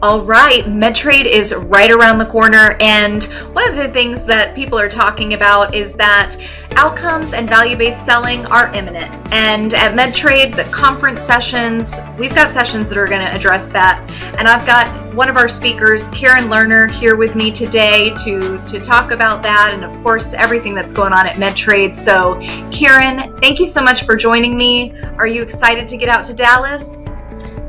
All right, Medtrade is right around the corner, and one of the things that people are talking about is that outcomes and value-based selling are imminent. And at Medtrade, the conference sessions, we've got sessions that are going to address that. And I've got one of our speakers, Karen Lerner, here with me today to talk about that, and of course, everything that's going on at Medtrade. So, Karen, thank you so much for joining me. Are you excited to get out to Dallas?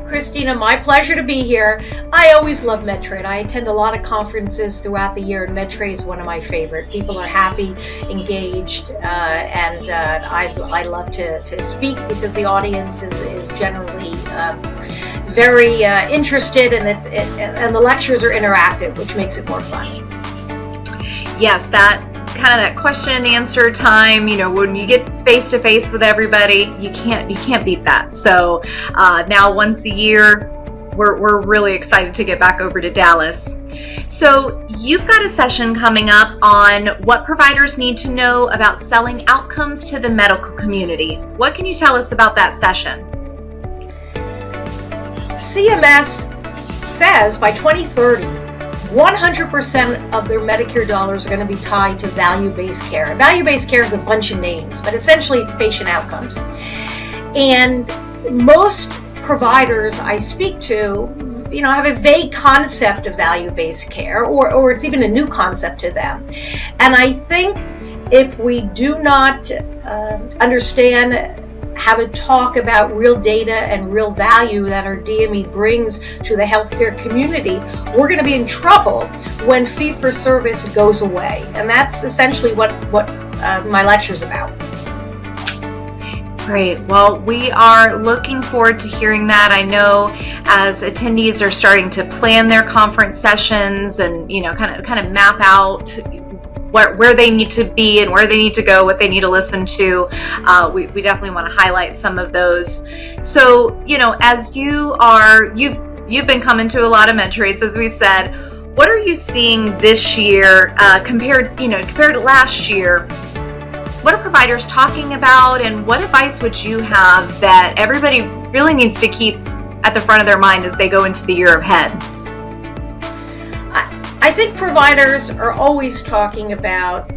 Christina, my pleasure to be here. I always love Medtrade. I attend a lot of conferences throughout the year, and Medtrade is one of my favorite. People are happy, engaged, and I love to speak because the audience is generally very interested, and the lectures are interactive, which makes it more fun. Yes, that question and answer time, when you get face to face with everybody, you can't beat that. So now once a year, we're really excited to get back over to Dallas. So you've got a session coming up on what providers need to know about selling outcomes to the medical community. What can you tell us about that session? CMS says by 2030, 100% of their Medicare dollars are going to be tied to value-based care. Value-based care is a bunch of names, but essentially it's patient outcomes. And most providers I speak to, have a vague concept of value-based care, or it's even a new concept to them. And I think if we do not understand how to talk about real data and real value that our DME brings to the healthcare community, we're going to be in trouble when fee-for-service goes away. And that's essentially what my lecture's about. Great. Well, we are looking forward to hearing that. I know as attendees are starting to plan their conference sessions and, kind of map out where they need to be and where they need to go, what they need to listen to. We definitely want to highlight some of those. So, as you've been coming to a lot of Medtrades, as we said, what are you seeing this year compared to last year? What are providers talking about, and what advice would you have that everybody really needs to keep at the front of their mind as they go into the year ahead? I think providers are always talking about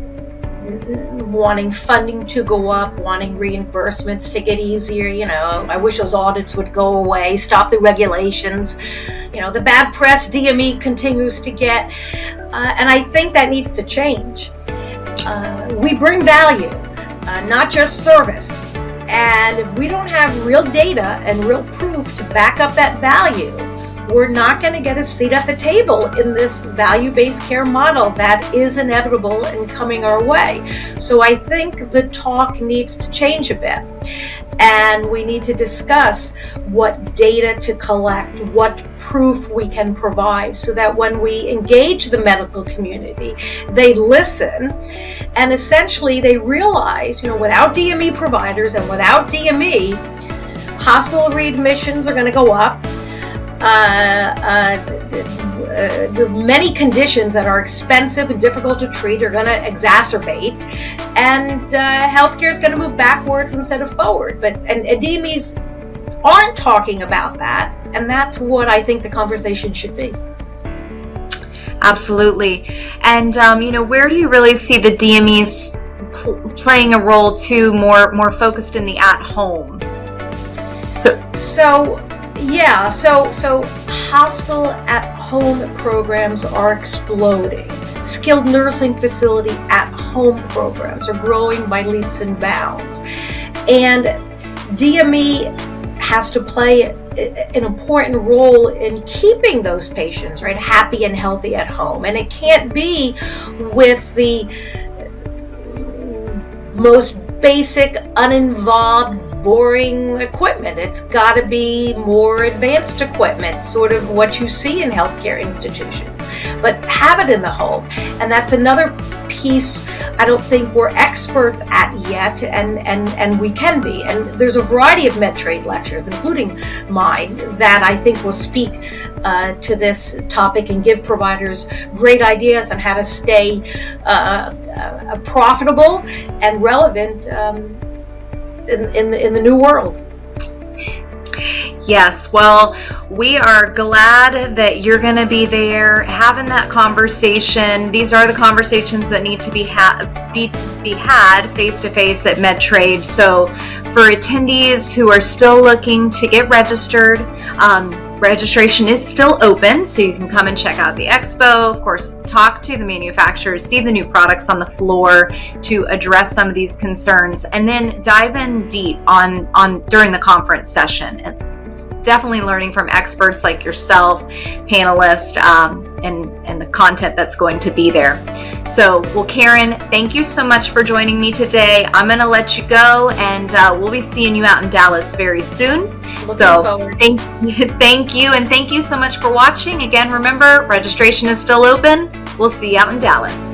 wanting funding to go up, wanting reimbursements to get easier. I wish those audits would go away, stop the regulations. The bad press DME continues to get, and I think that needs to change. We bring value, not just service. And if we don't have real data and real proof to back up that value, we're not going to get a seat at the table in this value-based care model that is inevitable and coming our way. So I think the talk needs to change a bit. And we need to discuss what data to collect, what proof we can provide, so that when we engage the medical community, they listen and essentially they realize, without DME providers and without DME, hospital readmissions are going to go up. Many conditions that are expensive and difficult to treat are going to exacerbate, and healthcare is going to move backwards instead of forward. And DMEs aren't talking about that, and that's what I think the conversation should be. Absolutely. And where do you really see the DMEs playing a role too, more focused in the at-home? So hospital at-home programs are exploding. Skilled nursing facility at-home programs are growing by leaps and bounds. And DME has to play an important role in keeping those patients, right, happy and healthy at home. And it can't be with the most basic, uninvolved, boring equipment. It's got to be more advanced equipment, sort of what you see in healthcare institutions, but have it in the home. And that's another piece I don't think we're experts at yet, and we can be. And there's a variety of Medtrade lectures, including mine, that I think will speak to this topic and give providers great ideas on how to stay profitable and relevant in the new world. Yes, well, we are glad that you're going to be there having that conversation. These are the conversations that need to be had face to face at Medtrade. So for attendees who are still looking to get registered, registration is still open, so you can come and check out the expo. Of course, talk to the manufacturers, see the new products on the floor to address some of these concerns, and then dive in deep on during the conference session. And definitely learning from experts like yourself, panelists, and the content that's going to be there. So, well, Karen, thank you so much for joining me today. I'm going to let you go, and we'll be seeing you out in Dallas very soon. Thank you, and thank you so much for watching. Again, remember, registration is still open. We'll see you out in Dallas.